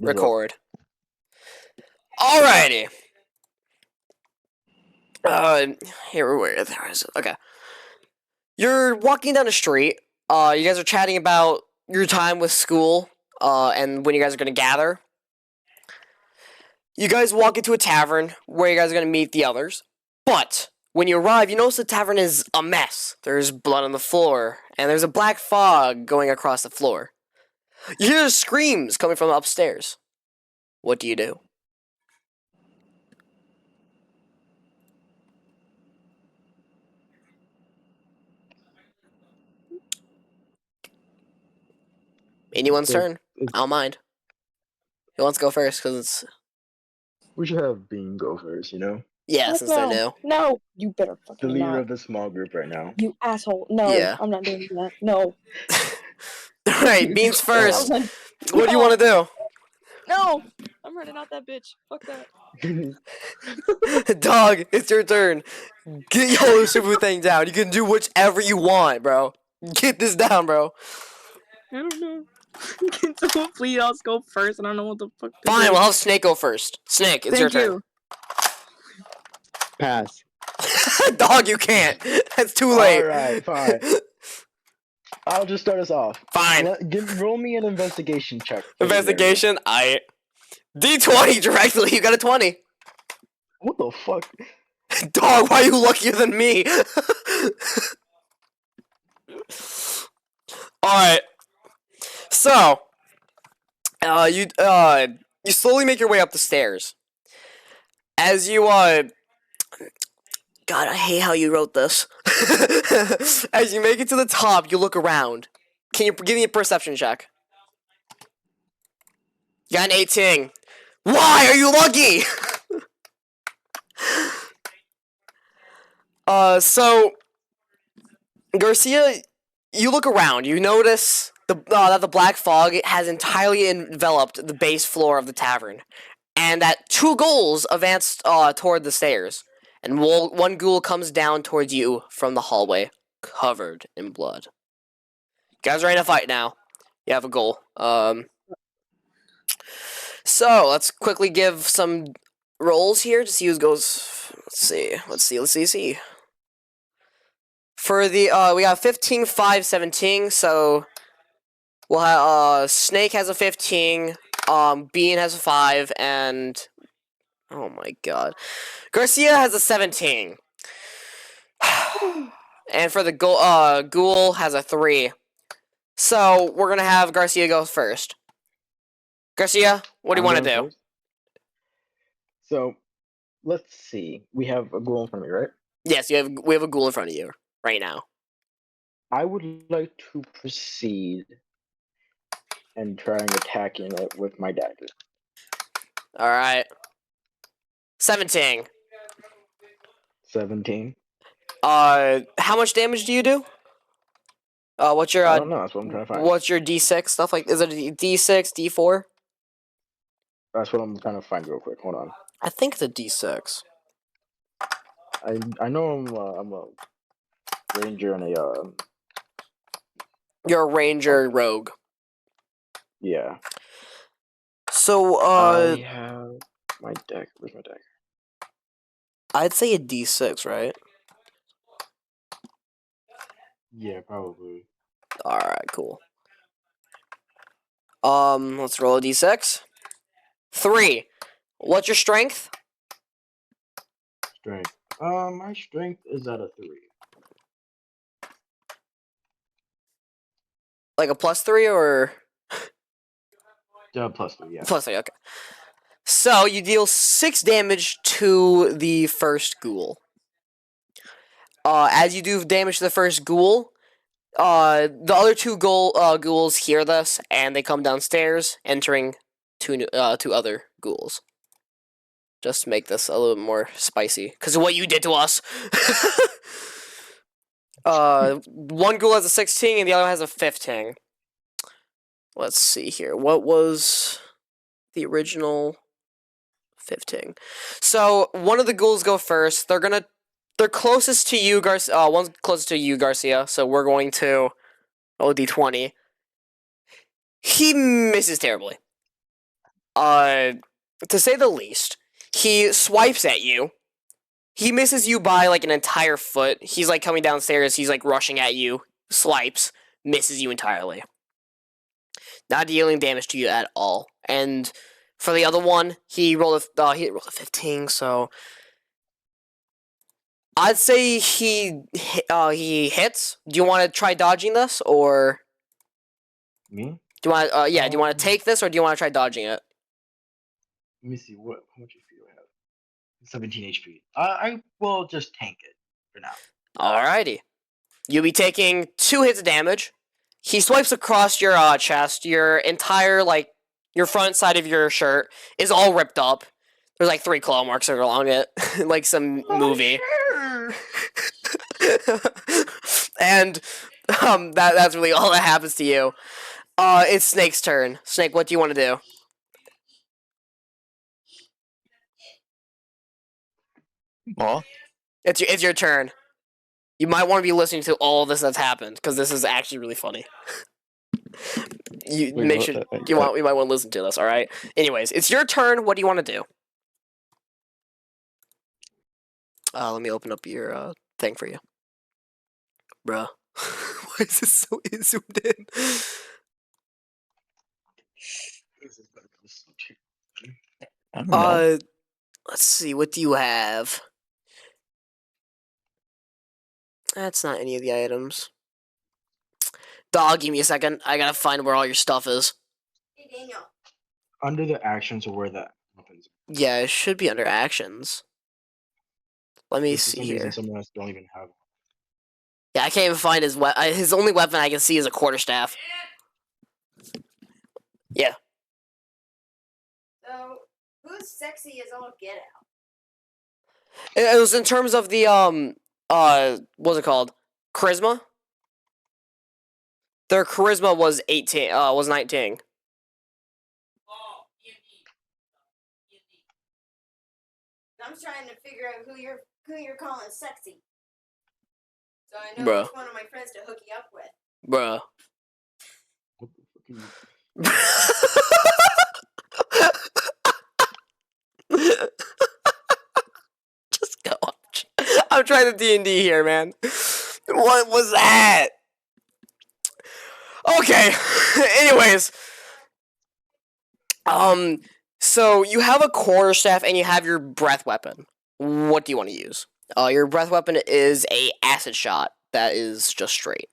Record. Alrighty. Here, where there is it? Okay. You're walking down the street. You guys are chatting about your time with school, and when you guys are gonna gather. You guys walk into a tavern where you guys are gonna meet the others. But when you arrive, you notice the tavern is a mess. There's blood on the floor, and there's a black fog going across the floor. You hear screams coming from upstairs. What do you do? Anyone's turn? I don't mind. Who wants to go first? Because it's... We should have Bean go first, you know? Yeah, since they're new. No, you better The fucking leader not. of the small group right now. You asshole. No, Yeah. I'm not doing that. No. Alright, Beans first. That was What do you want to do? No! I'm running out that bitch. Fuck that. Dog, it's your turn. Get your super thing down. You can do whichever you want, bro. Get this down, bro. I don't know. Can someone please else go first? I don't know what the fuck. Fine, we'll have Snake go first. Snake, it's your turn. Pass. Dog, you can't. That's too late. Alright, fine. I'll just start us off. Fine. Roll me an investigation check. Investigation? D20 directly. You got a 20. What the fuck? Dog, why are you luckier than me? Alright. So, you slowly make your way up the stairs. As you, God, I hate how you wrote this. As you make it to the top, you look around. Can you give me a perception check? You got an 18. Why are you lucky? So, Garcia, you look around. You notice that the black fog has entirely enveloped the base floor of the tavern, and that two ghouls advance toward the stairs, and one ghoul comes down towards you from the hallway, covered in blood. You guys are ready to fight now. You have a goal. So let's quickly give some rolls here to see who goes. Let's see. For the we got 15, 5, 17. So we'll have Snake has a 15, Bean has a 5, and oh my god, Garcia has a 17. And for the ghoul has a 3. So we're gonna have Garcia go first. Garcia, what do you want to do? First. So, let's see. We have a ghoul in front of me, right? Yes, we have a ghoul in front of you right now. I would like to proceed and try and attacking it with my dagger. Alright. 17. 17. How much damage do you do? What's your I don't know, that's what I'm trying to find. What's your D6 stuff like? Is it a D6, D4? That's what I'm trying to find real quick. Hold on. I think it's a D6. I know I'm a ranger and a You're a ranger rogue. yeah. So I have my dagger. Where's my dagger? I'd say a D6, right? Yeah, probably. Alright, cool. Let's roll a D6. 3. What's your strength? Strength. My strength is at a 3. Like a +3 or Yeah, +3, yeah. +3, okay. So you deal 6 damage to the first ghoul. As you do damage to the first ghoul, the other two ghouls hear this and they come downstairs, entering two other ghouls. Just to make this a little bit more spicy, because of what you did to us. One ghoul has a 16 and the other has a 15. Let's see here. What was the original 15? So one of the ghouls go first. They're closest to you, Garcia. One's closest to you, Garcia. So we're going to roll D20. He misses terribly. to say the least. He swipes at you. He misses you by like an entire foot. He's like coming downstairs. He's like rushing at you. Swipes, misses you entirely. Not dealing damage to you at all. And for the other one, he rolled a 15. So I'd say he hits. Do you want to try dodging this, or Me? do you want? Do you want to take this, or do you want to try dodging it? Let me see. How much HP do I have? 17 HP. I will just tank it for now. Alrighty. You'll be taking 2 hits of damage. He swipes across your chest. Your entire, like, your front side of your shirt is all ripped up. There's like 3 claw marks along it, like some movie. Sure. And that's really all that happens to you. It's Snake's turn. Snake, what do you want to do? Well, It's your turn. You might want to be listening to all of this that's happened, because this is actually really funny. You Wait, might want to listen to this. All right. Anyways, it's your turn. What do you want to do? Let me open up your thing for you, bruh. Why is this so zoomed in? I don't know. Let's see. What do you have? That's not any of the items. Dog, give me a second. I gotta find where all your stuff is. Hey, Daniel. Under the actions or where that happens. Yeah, it should be under actions. Let me For see some reason, here. someone else don't even have one. Yeah, I can't even find his weapon. His only weapon I can see is a quarterstaff. Yeah. So, who's sexy as all get out? It was in terms of the what's it called? Charisma? Their charisma was 18, was 19. I'm trying to figure out who you're calling sexy. So I know Bruh. which one of my friends to hook you up with. Bruh. What the fuck Just go. I'm trying the D&D here, man. What was that? Okay. Anyways. So you have a quarterstaff and you have your breath weapon. What do you want to use? Your breath weapon is a acid shot that is just straight.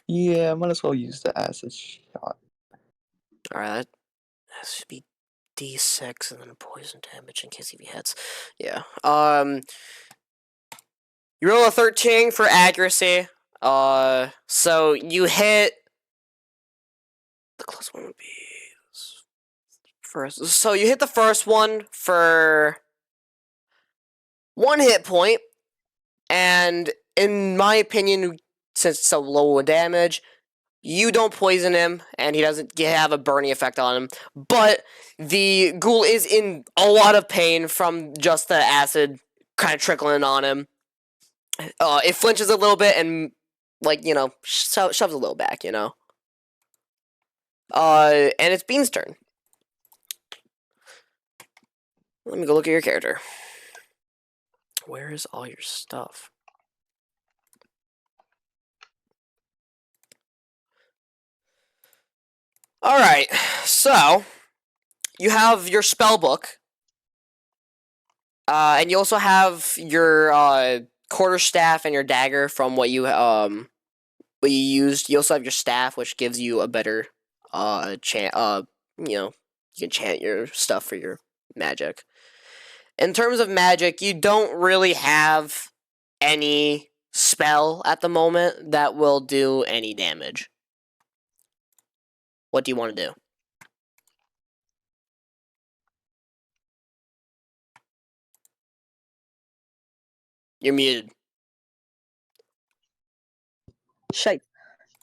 Yeah, I might as well use the acid shot. Alright, that should be D6 and then poison damage in case he hits. Yeah. You roll a 13 for accuracy. So you hit. The close one would be first. So you hit the first one for 1 hit point, and in my opinion, since it's so low damage, you don't poison him, and he doesn't have a burning effect on him. But the ghoul is in a lot of pain from just the acid kind of trickling on him. It flinches a little bit and, like, you know, shoves a little back, you know. And it's Bean's turn. Let me go look at your character. Where is all your stuff? Alright, so you have your spell book. And you also have your quarterstaff and your dagger from what you used. You also have your staff, which gives you a better chant. You know, you can chant your stuff for your magic. In terms of magic, you don't really have any spell at the moment that will do any damage. What do you want to do? You're muted. Shite.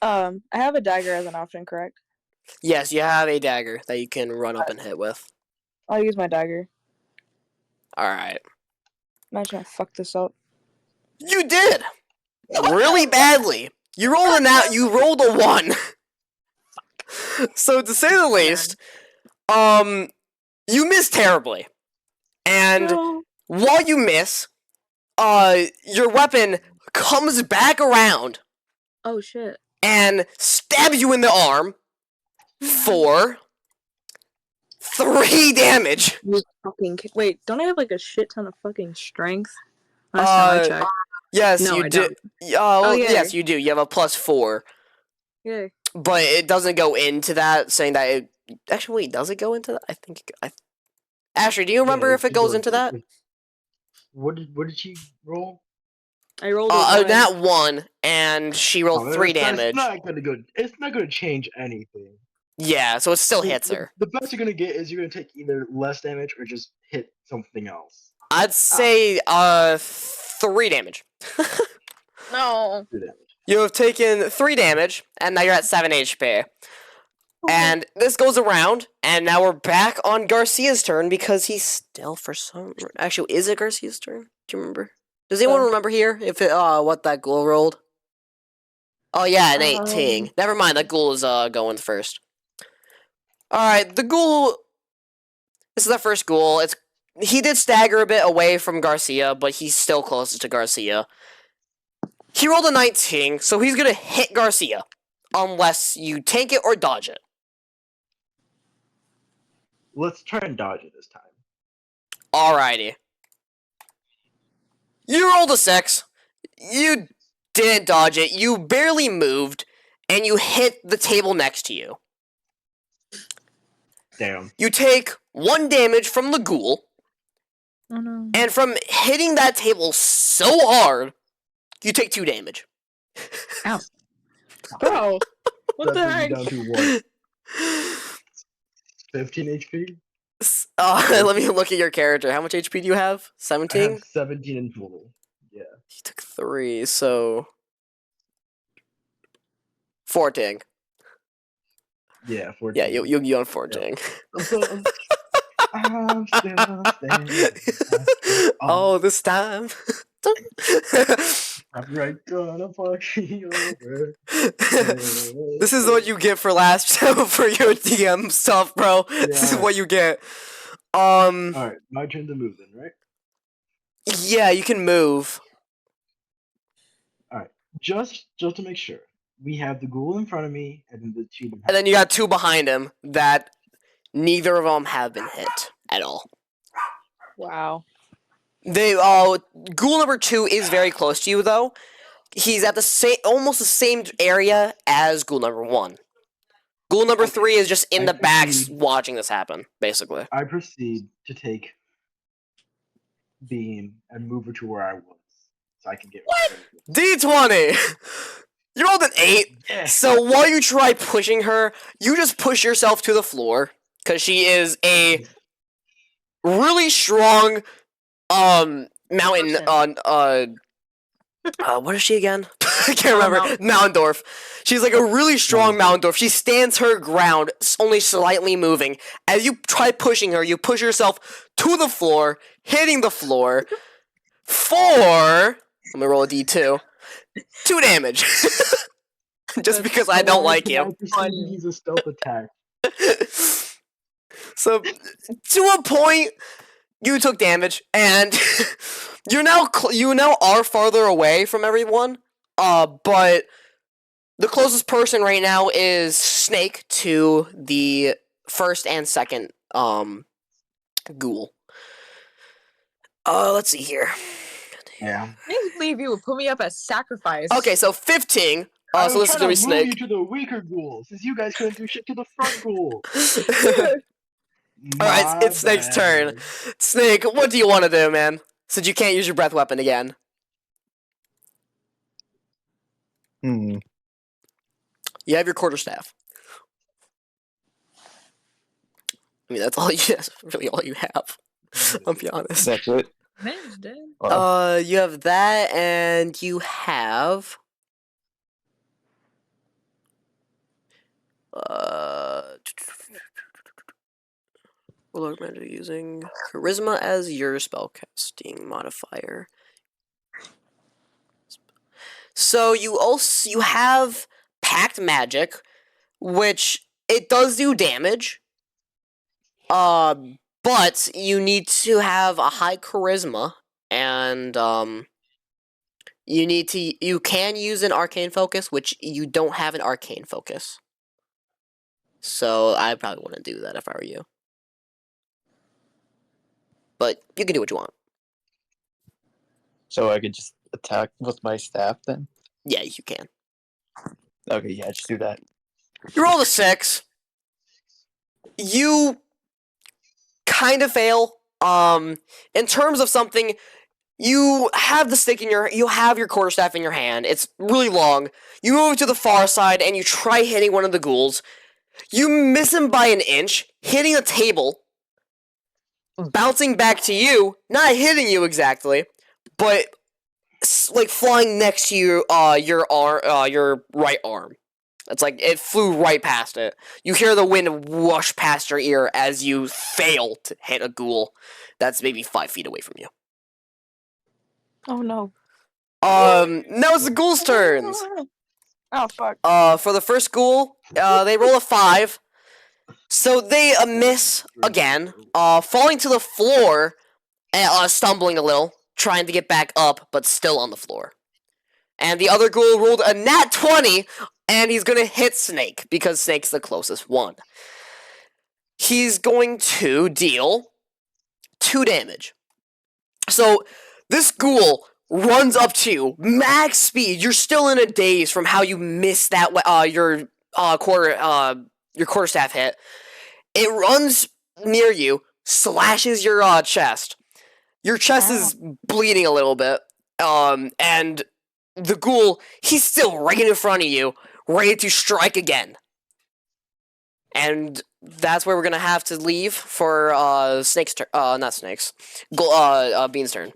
I have a dagger as an option, correct? Yes, you have a dagger that you can run up and hit with. I'll use my dagger. Alright. Imagine I fucked this up. You did! Really badly. You rolled you rolled a 1. So to say the least, you miss terribly. And No. while you miss, your weapon comes back around Oh shit. and stabs you in the arm for 3 damage. You fucking wait, don't I have like a shit ton of fucking strength? Last time I checked. Yes, No, you I do. don't. Well, yay. yes, you do. You have a +4, Yay. but it doesn't go into that. Saying that it actually, wait, does it go into that? I think. Ashley, do you remember Yeah, if it goes into that? What did she roll? I rolled a 1. That 1, and she rolled 3 damage. It's not gonna change anything. Yeah, so it still hits The, her. the best you're gonna get is you're gonna take either less damage or just hit something else. I'd say 3 damage. No. 2 damage. You have taken 3 damage, and now you're at 7 HP. And this goes around, and now we're back on Garcia's turn because he's still for some. Actually, is it Garcia's turn? Do you remember? Does anyone remember here if it what that ghoul rolled? Oh yeah, an 18. Never mind, that ghoul is going first. All right, the ghoul. This is the first ghoul. He did stagger a bit away from Garcia, but he's still closest to Garcia. He rolled a 19, so he's gonna hit Garcia, unless you tank it or dodge it. Let's try and dodge it this time. Alrighty. You rolled a 6. You didn't dodge it. You barely moved, and you hit the table next to you. Damn. You take 1 damage from the ghoul, Oh no. and from hitting that table so hard, you take 2 damage. Ow. Bro. What the That heck? brings you down to what? 15 HP? Let me look at your character. How much HP do you have? I 17? have 17 in total. Yeah. You took 3, so 14. Yeah, 14. Yeah, you on 14. I'm still standing. Oh, this time. I'm right gonna fuck you over. This is what you get for last for your DM stuff, bro. This is Yeah. what you get. Alright, my turn to move then, right? Yeah, you can move. Just to make sure. We have the ghoul in front of me and then the 2 behind. And then you got 2 behind him that neither of them have been hit at all. Wow. They ghoul number 2 is very close to you though. He's at almost the same area as ghoul number 1. Ghoul number 3 is just in the back watching this happen, basically. I proceed to take Bean and move her to where I was. So I can get D20! You rolled an 8. Yeah. So while you try pushing her, you just push yourself to the floor. Because she is a really strong mountain what is she again? I can't remember. Moundorf. She's like a really strong Moundorf. She stands her ground, only slightly moving. As you try pushing her, you push yourself to the floor, hitting the floor for... Let me roll a d2. 2 damage. Just because I don't like him. He's a stealth attack. So, to a point, you took damage, and you now are farther away from everyone. But the closest person right now is Snake to the first and second ghoul. Let's see here. Yeah. I can't believe you would put me up as sacrifice. Okay, so 15. So this is gonna be Snake. You to the weaker ghoul, since you guys couldn't do shit to the front ghoul. Alright, it's Snake's turn. Snake, what do you want to do, man? Since you can't use your breath weapon again. Hmm. You have your quarterstaff. I mean, that's all that's really all you have. I'll be honest. That's it. Man's dead. You have that, and you have... Warlock Magic using Charisma as your spellcasting modifier. So you have packed magic, which it does do damage. But you need to have a high charisma, and you can use an arcane focus, which you don't have an arcane focus. So I probably wouldn't do that if I were you. But you can do what you want. So I could just attack with my staff then? Yeah, you can. Okay, yeah, just do that. You roll a 6. You kind of fail. In terms of something, you have the stick you have your quarterstaff in your hand. It's really long. You move to the far side and you try hitting one of the ghouls. You miss him by an inch, hitting a table, bouncing back to you, not hitting you exactly, but like flying next to you, your right arm. It's like it flew right past it. You hear the wind whoosh past your ear as you fail to hit a ghoul that's maybe 5 feet away from you. Oh no. Now it's the ghoul's turns. Oh fuck. For the first ghoul, they roll a 5. So they miss again, falling to the floor, stumbling a little, trying to get back up, but still on the floor. And the other ghoul rolled a nat 20, and he's gonna hit Snake, because Snake's the closest one. He's going to deal 2 damage. So, this ghoul runs up to you, max speed. You're still in a daze from how you missed that your quarterstaff hit. It runs near you, slashes your chest. Your chest is bleeding a little bit. And the ghoul, he's still right in front of you, ready to strike again. And that's where we're gonna have to leave for Snake's turn. Not Snake's. Bean's turn.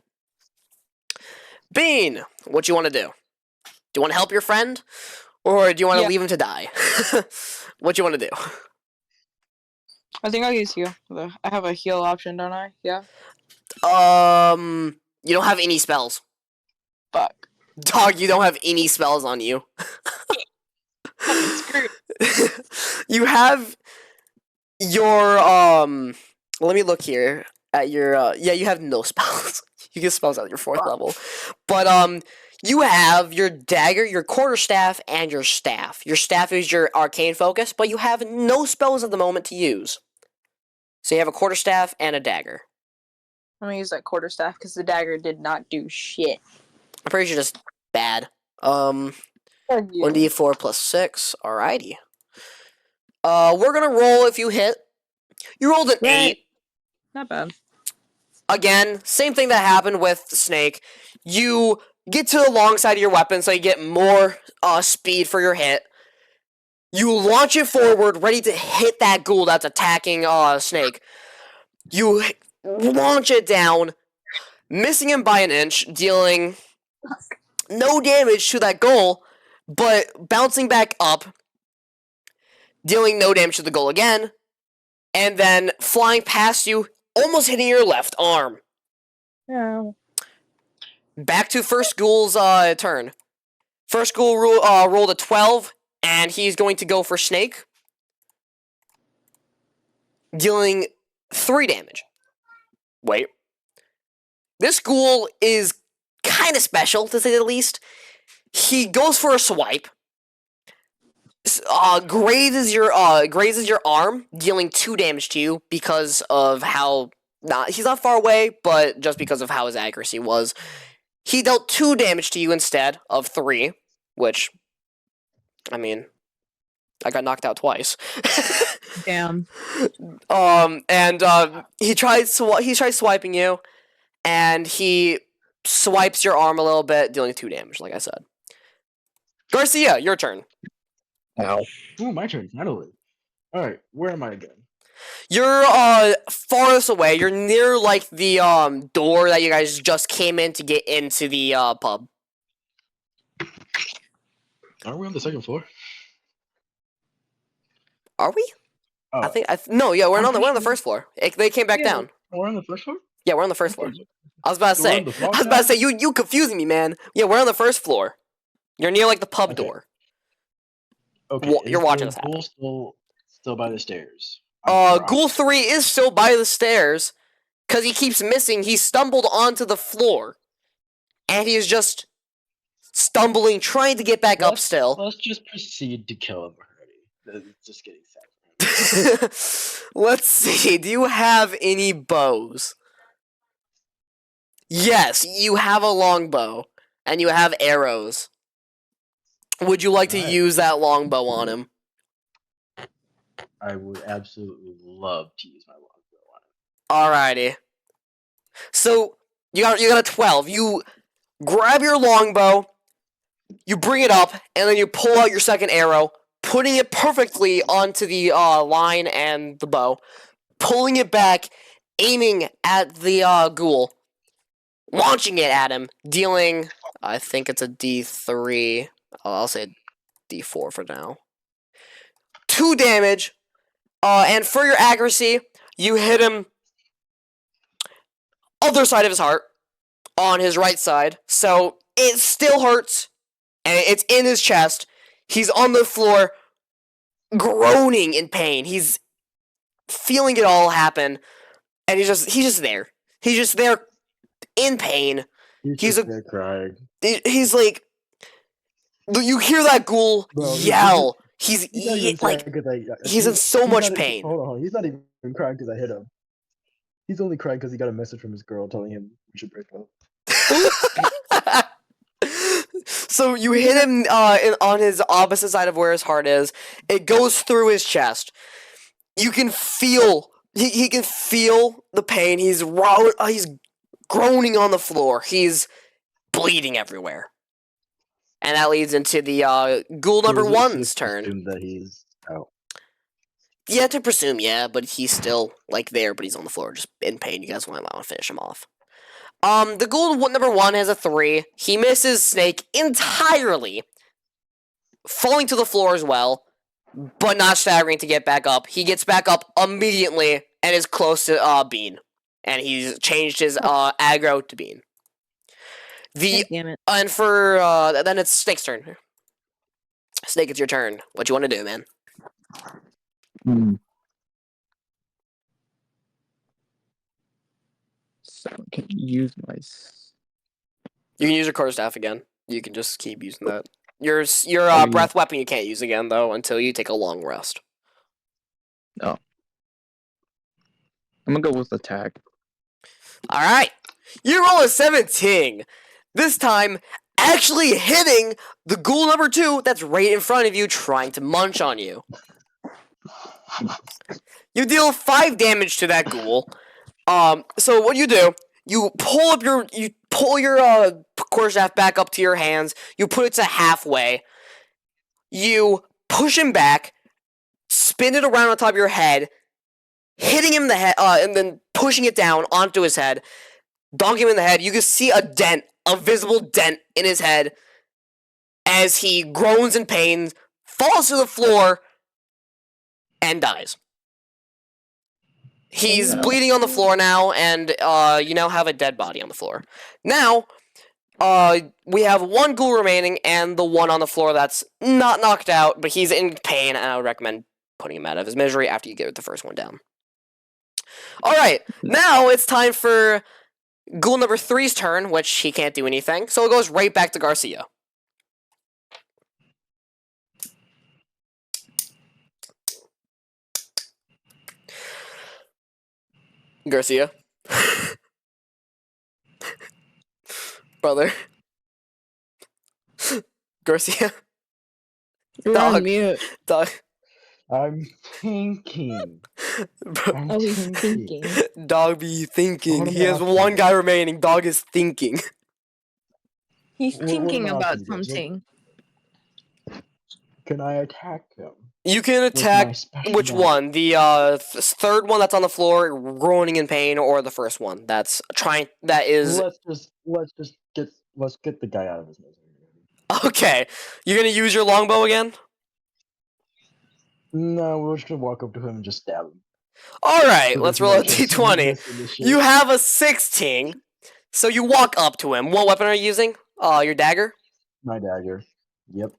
Bean, what you want to do? Do you want to help your friend, or do you want to leave him to die? What you want to do? I think I'll use heal. I have a heal option, don't I? Yeah. You don't have any spells. Fuck. Dog, you don't have any spells on you. Screwed. You have your let me look here at your you have no spells. You get spells at your 4th level. But you have your dagger, your quarterstaff, and your staff. Your staff is your arcane focus, but you have no spells at the moment to use. So you have a quarterstaff and a dagger. I'm gonna use that quarterstaff because the dagger did not do shit. I'm pretty sure just bad. 1d4 plus 6. Alrighty. We're gonna roll if you hit. You rolled an 8. Not bad. Again, same thing that happened with Snake. You get to the long side of your weapon so you get more speed for your hit. You launch it forward, ready to hit that ghoul that's attacking Snake. You launch it down, missing him by an inch, dealing no damage to that ghoul, but bouncing back up, dealing no damage to the ghoul again, and then flying past you, almost hitting your left arm. Yeah. Back to first ghoul's turn. First ghoul rolled a 12, and he's going to go for Snake, dealing 3 damage. Wait. This ghoul is kind of special, to say the least. He goes for a swipe, grazes your arm, dealing 2 damage to you because of how he's not far away, but just because of how his accuracy was. He dealt 2 damage to you instead of 3, which, I mean, I got knocked out twice. Damn. He tries swiping you, and he swipes your arm a little bit, dealing 2 damage, like I said. Garcia, your turn. Ow. Oh, my turn, finally. Alright, where am I again? You're farthest away. You're near like the door that you guys just came in to get into the pub. Aren't we on the 2nd floor? Are we? Oh, I think no. Yeah, we're I'm on the pretty the sure- first floor. They came back down. we're on the 1st floor? Yeah, we're on the first floor. I was about to We're say. on the floor I was about to now? say you confusing me, man. Yeah, we're on the first floor. You're near like the pub Okay. door. Okay, You're is watching the this happen. ghoul still by the stairs? I'm Ghoul 3 is still by the stairs because he keeps missing. He stumbled onto the floor, and he is just stumbling, trying to get back up still. Let's just proceed to kill him already. It's just getting sad. Let's see. Do you have any bows? Yes, you have a longbow, and you have arrows. Would you like to Alright. use that longbow on him? I would absolutely love to use my longbow on him. Alrighty. So you got a 12. You grab your longbow, you bring it up, and then you pull out your second arrow, putting it perfectly onto the line and the bow, pulling it back, aiming at the ghoul, launching it at him, dealing, I think it's a D3. I'll say D4 for now. 2 damage, and for your accuracy, you hit him other side of his heart, on his right side, so it still hurts, and it's in his chest. He's on the floor, groaning in pain. He's feeling it all happen, and he's just there. He's just there in pain. He's just there crying. He's like, you hear that ghoul Bro, yell. He's not even He's crying like, 'cause he's in so much not even- pain. Hold on, he's not even crying because I hit him. He's only crying because he got a message from his girl telling him we should break up. So you hit him on his opposite side of where his heart is. It goes through his chest. You can feel he can feel the pain. He's groaning on the floor. He's bleeding everywhere. And that leads into the ghoul number So is it one's safe to turn. assume that he's out. Yeah, to presume, yeah, but he's still like there, but he's on the floor, just in pain. You guys want to finish him off. The ghoul number 1 has a 3. He misses Snake entirely, falling to the floor as well, but not staggering to get back up. He gets back up immediately and is close to Bean, and he's changed his aggro to Bean. Damn it. And for then it's Snake's turn. Snake, it's your turn. What you want to do, man? So can you use my. You can use your quarterstaff again. You can just keep using that. Your Oh, yeah. breath weapon you can't use again though until you take a long rest. I'm gonna go with attack. All right, you roll a 17. This time, actually hitting the ghoul number 2 that's right in front of you, trying to munch on you. You deal 5 damage to that ghoul. So what you do? You pull your quarterstaff back up to your hands. You put it to halfway. You push him back, spin it around on top of your head, hitting him in the head, and then pushing it down onto his head, donking him in the head. You can see a dent, a visible dent in his head, as he groans in pain, falls to the floor, and dies. He's bleeding on the floor now, and you now have a dead body on the floor. Now, we have 1 ghoul remaining, and the one on the floor that's not knocked out, but he's in pain, and I would recommend putting him out of his misery after you get the first one down. Alright, now it's time for ghoul number 3's turn, which he can't do anything, so it goes right back to Garcia. Garcia? Brother? Garcia? You're Dog. on mute. Dog. I'm thinking. I'm Oh, he's thinking. Dog be thinking. What am He I has asking one you? guy remaining. Dog is thinking. He's What thinking am I about asking you? something. Can I attack him? You can with my attack special which attack? one? The third one that's on the floor, groaning in pain, or the first one that's trying. That is Let's get the guy out of his misery. okay. You're gonna use your longbow again. No, we're just gonna walk up to him and just stab him. All right, So let's there's roll no a chance of d20. missing the shit. You have a 16, so you walk up to him. What weapon are you using? Your dagger. My dagger. Yep.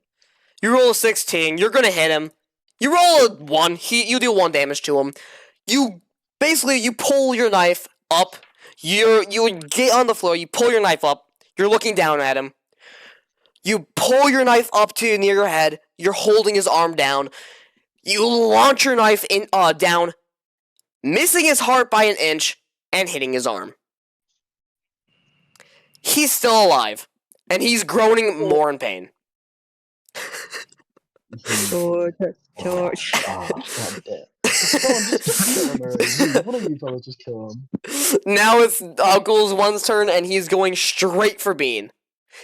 You roll a 16. You're gonna hit him. You roll a 1. You do 1 damage to him. You pull your knife up. You get on the floor. You pull your knife up. You're looking down at him. You pull your knife up to near your head. You're holding his arm down. You launch your knife down, missing his heart by an inch and hitting his arm. He's still alive, and he's groaning more in pain. George, George. God damn. Just kill him already. Please, one of you fellas just kill him. Now it's Ghoul's one's turn, and he's going straight for Bean.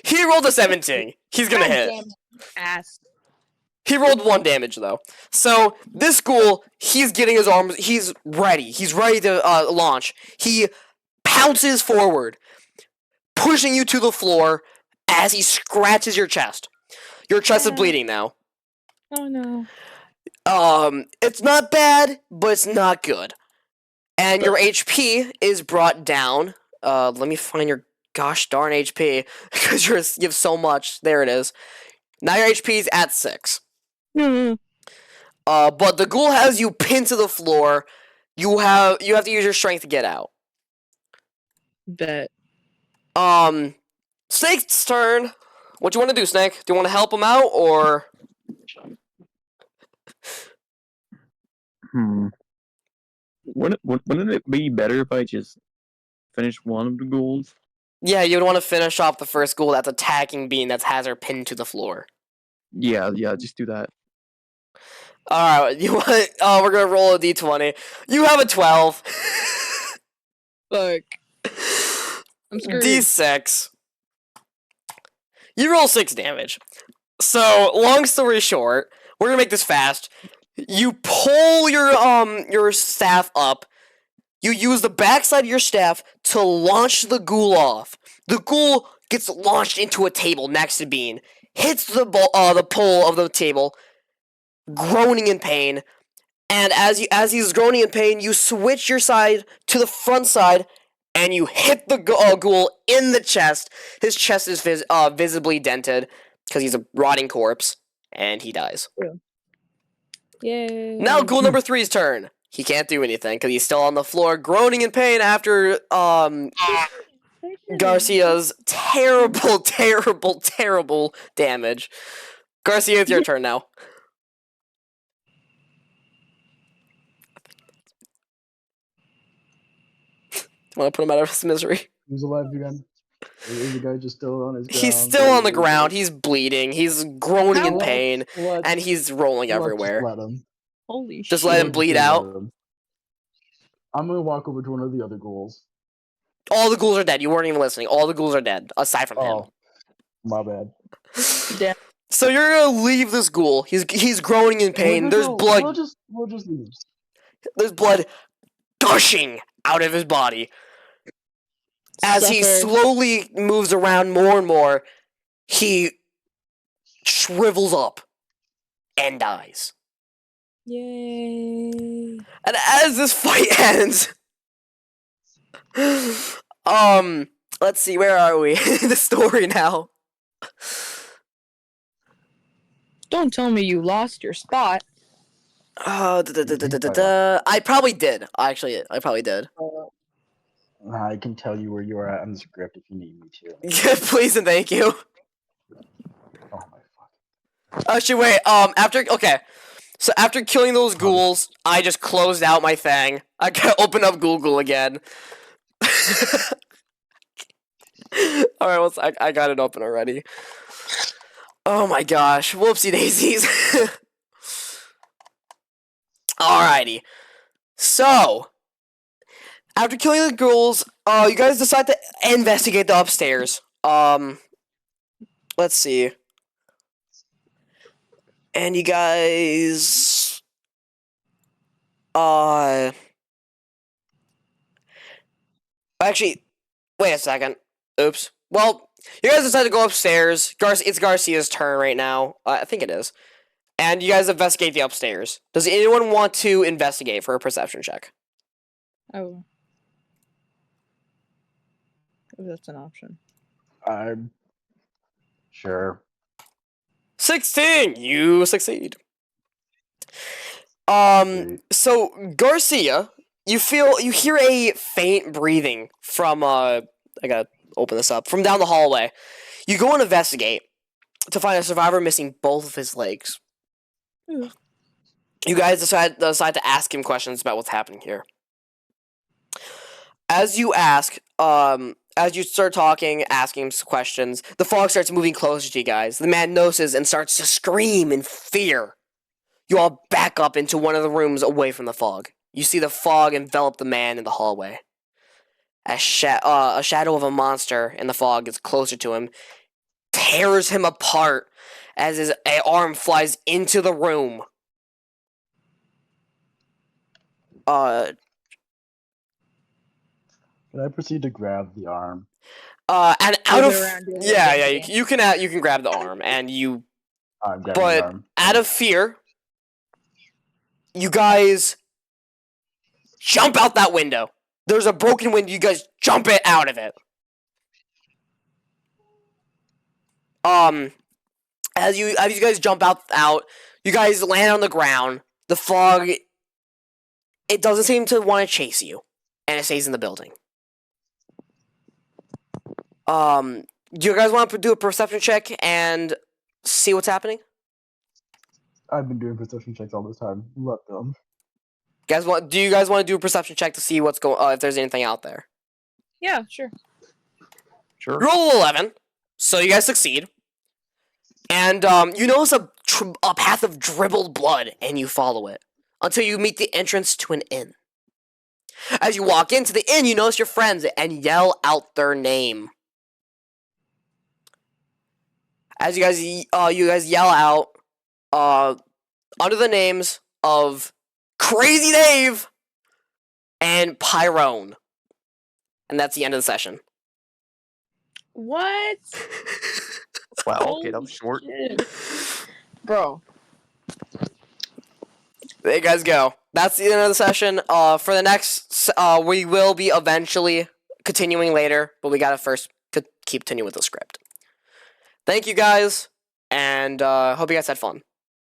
He rolled a 17. He's gonna God hit. damn it. Ass. He rolled 1 damage though. So this ghoul, he's getting his arms. He's ready. He's ready to launch. He pounces forward, pushing you to the floor as he scratches your chest. Your chest is bleeding now. Oh no. It's not bad, but it's not good. And your HP is brought down. Let me find your gosh darn HP because you have so much. There it is. Now your HP is at 6. Mm. But the ghoul has you pinned to the floor. You have to use your strength to get out. Bet. Snake's turn. What do you want to do, Snake? Do you want to help him out or? Wouldn't it be better if I just finished one of the goals? Yeah, you would want to finish off the first ghoul that's attacking Bean that has her pinned to the floor. Yeah, just do that. Alright, you want? We're gonna roll a d20. You have a 12. Fuck. I'm screwed. D6. You roll 6 damage. So, long story short, we're gonna make this fast. You pull your staff up. You use the backside of your staff to launch the ghoul off. The ghoul gets launched into a table next to Bean, hits the pole of the table, groaning in pain. And as he's groaning in pain, you switch your side to the front side, and you hit the ghoul in the chest. His chest is visibly dented because he's a rotting corpse, and he dies. Yay. Now ghoul number 3's turn. He can't do anything because he's still on the floor, groaning in pain after Garcia's terrible, terrible, terrible damage. Garcia, it's your turn now. Want to put him out of his misery? Who's alive again? Is the guy just still on his ground? He's still on the ground. He's bleeding. He's groaning in pain, and he's rolling everywhere. Just let him. Holy shit. Just let him bleed out. I'm gonna walk over to one of the other ghouls. All the ghouls are dead. You weren't even listening. All the ghouls are dead, aside from him. Oh, my bad. Damn. So you're gonna leave this ghoul. He's groaning in pain. There's blood. We'll just leave. There's blood gushing out of his body. As he Suffer. slowly moves around more and more, he shrivels up and dies. Yay. And as this fight ends, let's see, where are we? The story now. Don't tell me you lost your spot. I probably did. Actually, I probably did. I can tell you where you are at on the script if you need me to. Yeah, please and thank you. Oh my fuck. Actually, wait. So after killing those ghouls, I just closed out my thing. I gotta open up Google again. Alright, I got it open already. Oh my gosh. Whoopsie daisies. Alrighty. So, after killing the ghouls, you guys decide to investigate the upstairs. Let's see. And you guys... Actually, wait a second. Oops. Well, you guys decide to go upstairs. It's Garcia's turn right now. I think it is. And you guys investigate the upstairs. Does anyone want to investigate for a perception check? Oh. If that's an option. I'm sure. 16. You succeed. Great. So Garcia, you hear a faint breathing from I gotta open this up from down the hallway. You go and investigate to find a survivor missing both of his legs. Ugh. You guys decide to ask him questions about what's happening here. As you start talking, asking him questions, the fog starts moving closer to you guys. The man notices and starts to scream in fear. You all back up into one of the rooms away from the fog. You see the fog envelop the man in the hallway. A shadow of a monster in the fog gets closer to him, tears him apart as his arm flies into the room. Can I proceed to grab the arm? And out Move of it around, do it yeah, again. you can grab the arm, and you, I'm grabbing the but arm. out of fear, you guys jump out that window. There's a broken window. You guys jump it out of it. As you guys jump out, you guys land on the ground. The fog, it doesn't seem to want to chase you, and it stays in the building. Do you guys want to do a perception check and see what's happening? I've been doing perception checks all this time. Let them. Do you guys want to do a perception check to see what's if there's anything out there? Yeah, sure. Sure. Roll 11, so you guys succeed. And you notice a path of dribbled blood, and you follow it until you meet the entrance to an inn. As you walk into the inn, you notice your friends and yell out their name. As you guys yell out under the names of Crazy Dave and Pyrone, and that's the end of the session. What? Wow, okay, that was short. Shit. Bro. There you guys go. That's the end of the session. For the next, we will be eventually continuing later, but we gotta first continue with the script. Thank you guys, and hope you guys had fun.